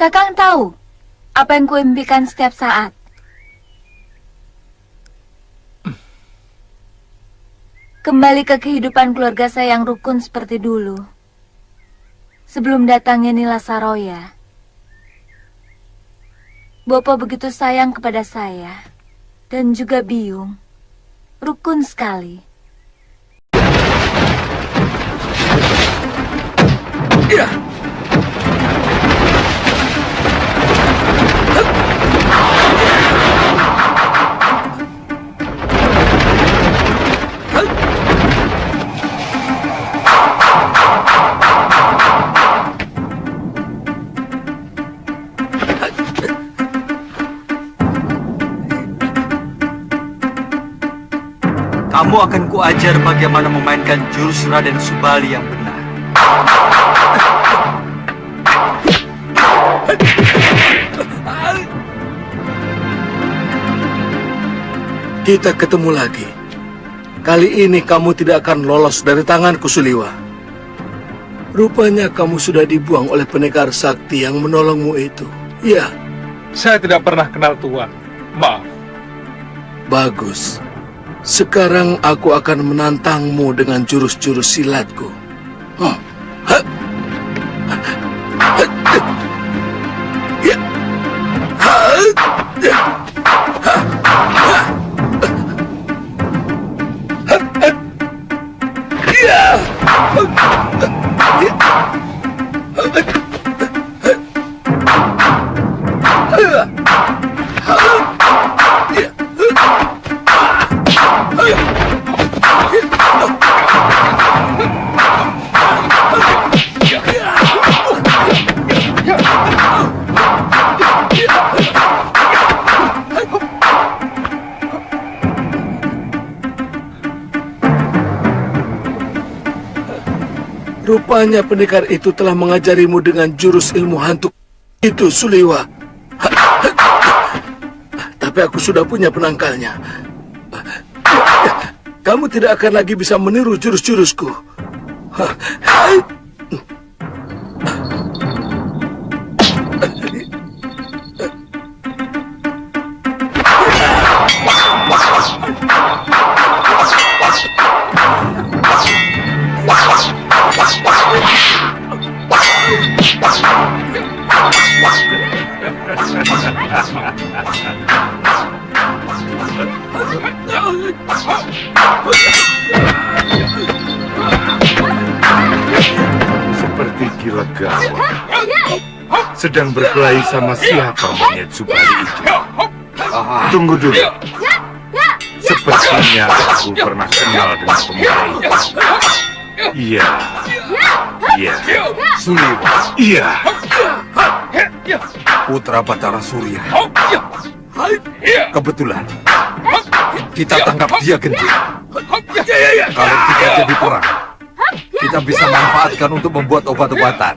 Speaker 13: Kakang tahu apa yang kuimpikan setiap saat. Kembali ke kehidupan keluarga saya yang rukun seperti dulu. Sebelum datangnya Nila Saroya. Bopo begitu sayang kepada saya. Dan juga Biung. Rukun sekali.
Speaker 5: Ya.
Speaker 2: Kamu akan kuajar bagaimana memainkan jurus Raden Subali yang benar.
Speaker 5: Kita ketemu lagi. Kali ini kamu tidak akan lolos dari tanganku, Suliwa. Rupanya kamu sudah dibuang oleh pendekar sakti yang menolongmu itu. Ya.
Speaker 7: Saya tidak pernah kenal Tuan. Maaf.
Speaker 5: Bagus. Sekarang aku akan menantangmu dengan jurus-jurus silatku. Rupanya pendekar itu telah mengajarimu dengan jurus ilmu hantu itu, Suliwa. Tapi aku sudah punya penangkalnya. Kamu tidak akan lagi bisa meniru jurus-jurusku.
Speaker 16: Gawat. Sedang berkelahi sama siapa monyet Subali itu? Tunggu dulu. Sepertinya aku pernah kenal dengan pemuda itu. Iya. Iya. Suliwa. Iya. Putra Batara Surya. Kebetulan kita tangkap dia, Genji. Kalau kita jadi perang, kita bisa manfaatkan untuk membuat obat-obatan.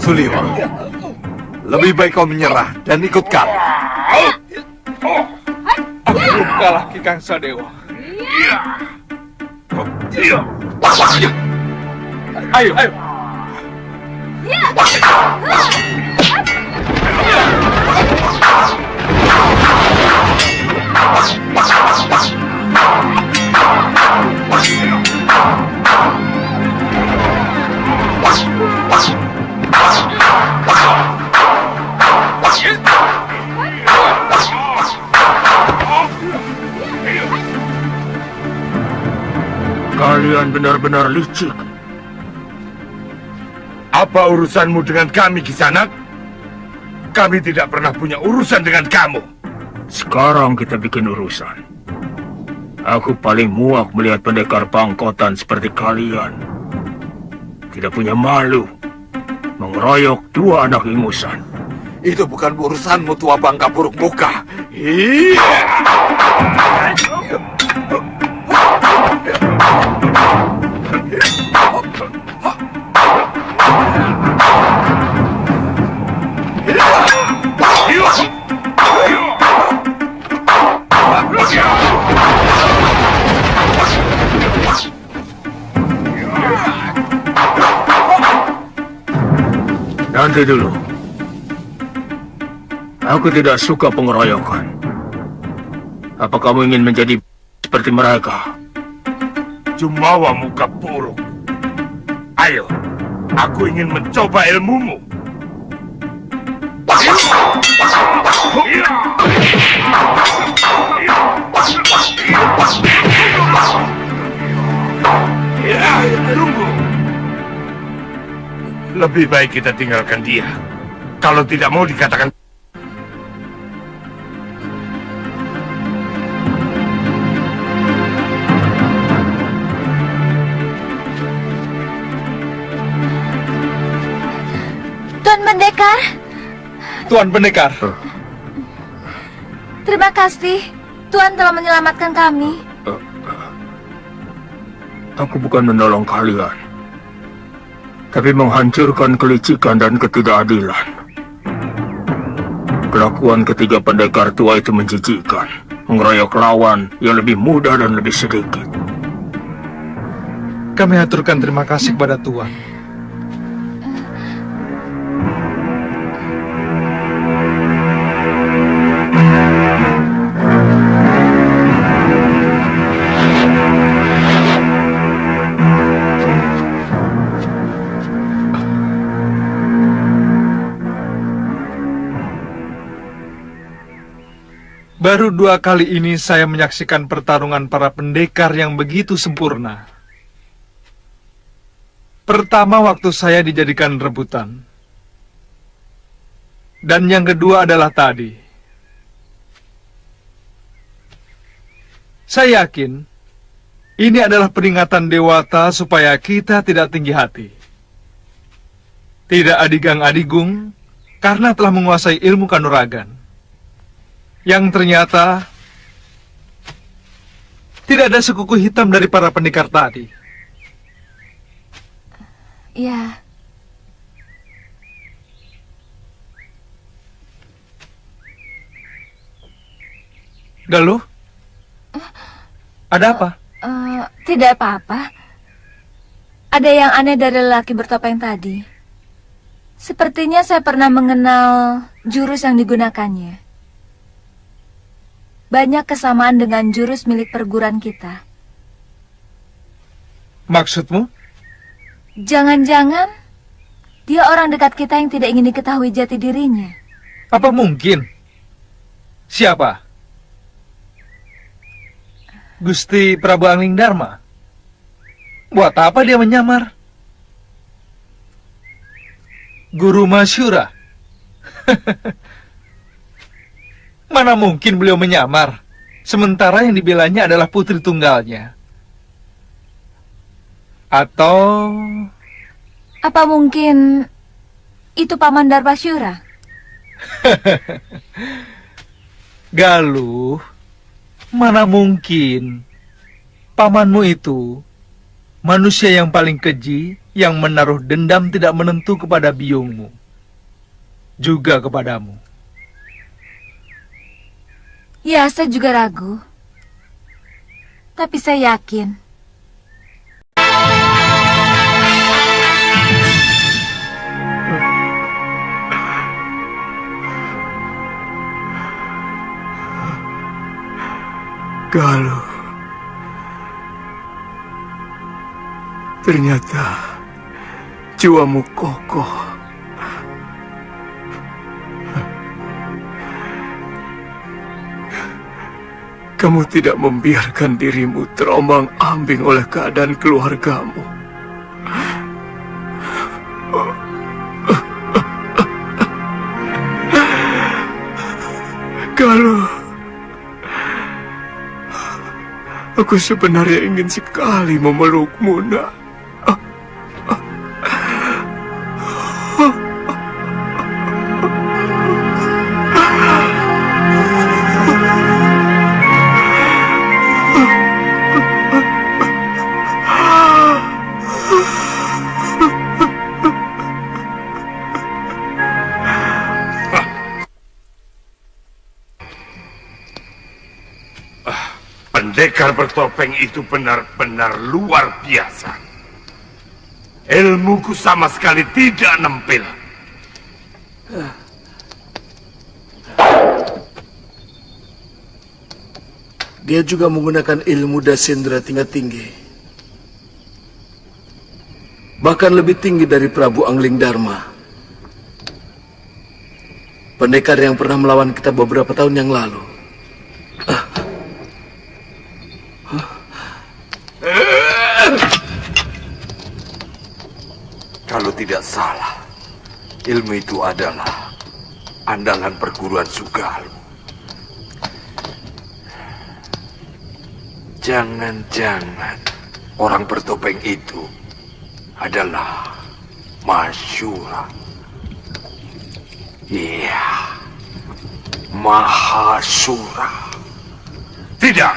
Speaker 16: Suliwa, lebih baik kau menyerah dan ikut kami.
Speaker 7: Aku belum kalah, Ki Kang Sadewa. Ayo, ayo.
Speaker 16: Kalian benar-benar licik. Apa urusanmu dengan kami, Kisanak? Kami tidak pernah punya urusan dengan kamu.
Speaker 17: Sekarang kita bikin urusan. Aku paling muak melihat pendekar pangkotan seperti kalian. Tidak punya malu. Mengeroyok dua anak ingusan.
Speaker 16: Itu bukan urusanmu, tua bangka buruk muka. Iya.
Speaker 17: Nanti dulu. Aku tidak suka pengeroyokan. Apa kamu ingin menjadi seperti mereka?
Speaker 16: Jumawa muka buruk. Ayo, aku ingin mencoba ilmumu. Tunggu. Lebih baik kita tinggalkan dia. Kalau tidak mau dikatakan.
Speaker 13: Tuan Pendekar.
Speaker 7: Tuan Pendekar.
Speaker 13: Terima kasih. Tuan telah menyelamatkan kami.
Speaker 17: Aku bukan menolong kalian, tapi menghancurkan kelicikan dan ketidakadilan. Kelakuan ketiga pendekar tua itu menjijikkan, mengeroyok lawan yang lebih muda dan lebih sedikit.
Speaker 7: Kami aturkan terima kasih kepada Tuan. Baru 2 kali ini saya menyaksikan pertarungan para pendekar yang begitu sempurna. Pertama waktu saya dijadikan rebutan. Dan yang kedua adalah tadi. Saya yakin ini adalah peringatan Dewata supaya kita tidak tinggi hati. Tidak adigang-adigung karena telah menguasai ilmu kanuragan. Yang ternyata tidak ada sekuku hitam dari para pendekar tadi.
Speaker 13: Ya,
Speaker 7: Galuh? Ada apa?
Speaker 13: Tidak apa-apa. Ada yang aneh dari lelaki bertopeng tadi. Sepertinya saya pernah mengenal jurus yang digunakannya. Banyak kesamaan dengan jurus milik perguruan kita.
Speaker 7: Maksudmu?
Speaker 13: Jangan-jangan dia orang dekat kita yang tidak ingin diketahui jati dirinya.
Speaker 7: Apa mungkin? Siapa? Gusti Prabu Angling Dharma? Buat apa dia menyamar? Guru Masyura? Mana mungkin beliau menyamar, sementara yang dibelanya adalah putri tunggalnya. Atau...
Speaker 13: Apa mungkin itu Paman Darmasyura?
Speaker 7: Galuh, mana mungkin pamanmu itu manusia yang paling keji, yang menaruh dendam tidak menentu kepada biungmu, juga kepadamu.
Speaker 13: Ya, saya juga ragu. Tapi saya yakin.
Speaker 5: Galuh, ternyata jiwamu kokoh. Kamu tidak membiarkan dirimu terombang-ambing oleh keadaan keluargamu. Galuh, aku sebenarnya ingin sekali memelukmu, nak.
Speaker 18: Pendekar bertopeng itu benar-benar luar biasa. Ilmuku sama sekali tidak nempel.
Speaker 5: Dia juga menggunakan ilmu Dasendra tingkat tinggi. Bahkan lebih tinggi dari Prabu Angling Dharma. Pendekar yang pernah melawan kita beberapa tahun yang lalu.
Speaker 16: Kalau tidak salah, ilmu itu adalah andalan perguruan Sugalu. Jangan-jangan orang bertopeng itu adalah Masyura. Iya, Mahasura.
Speaker 18: Tidak.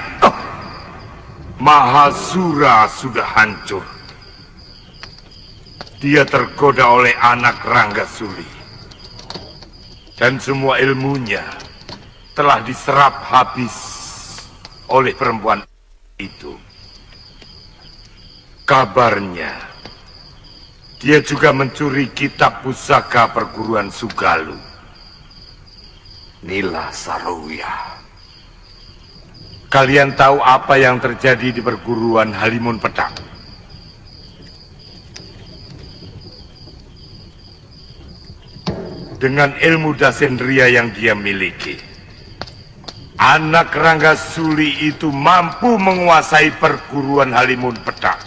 Speaker 18: Mahasura sudah hancur. Dia tergoda oleh anak Ranggasuli. Dan semua ilmunya telah diserap habis oleh perempuan itu. Kabarnya, dia juga mencuri kitab pusaka perguruan Sugalu.
Speaker 16: Nila Saroya.
Speaker 18: Kalian tahu apa yang terjadi di perguruan Halimun Pedang? Dengan ilmu Dasendria yang dia miliki, anak Ranggasuli itu mampu menguasai perguruan Halimun Pedang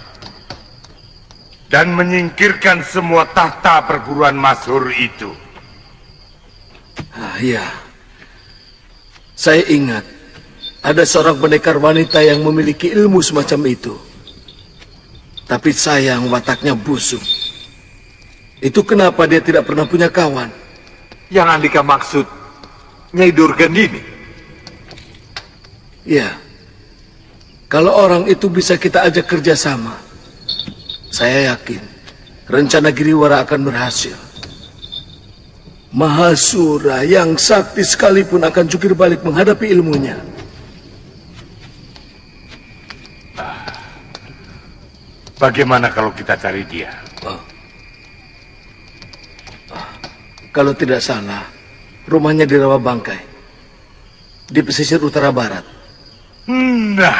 Speaker 18: dan menyingkirkan semua tahta perguruan masyhur itu.
Speaker 5: Ya, saya ingat ada seorang pendekar wanita yang memiliki ilmu semacam itu. Tapi sayang wataknya busuk. Itu kenapa dia tidak pernah punya kawan.
Speaker 16: Yang Andika maksud Nyai Durgandini.
Speaker 5: Ya, kalau orang itu bisa kita ajak kerjasama, saya yakin rencana Giriwara akan berhasil. Mahasura yang sakti sekalipun akan jungkir balik menghadapi ilmunya.
Speaker 18: Bagaimana kalau kita cari dia?
Speaker 5: Kalau tidak salah, rumahnya di Rawa Bangkai, di pesisir utara barat.
Speaker 18: Nah,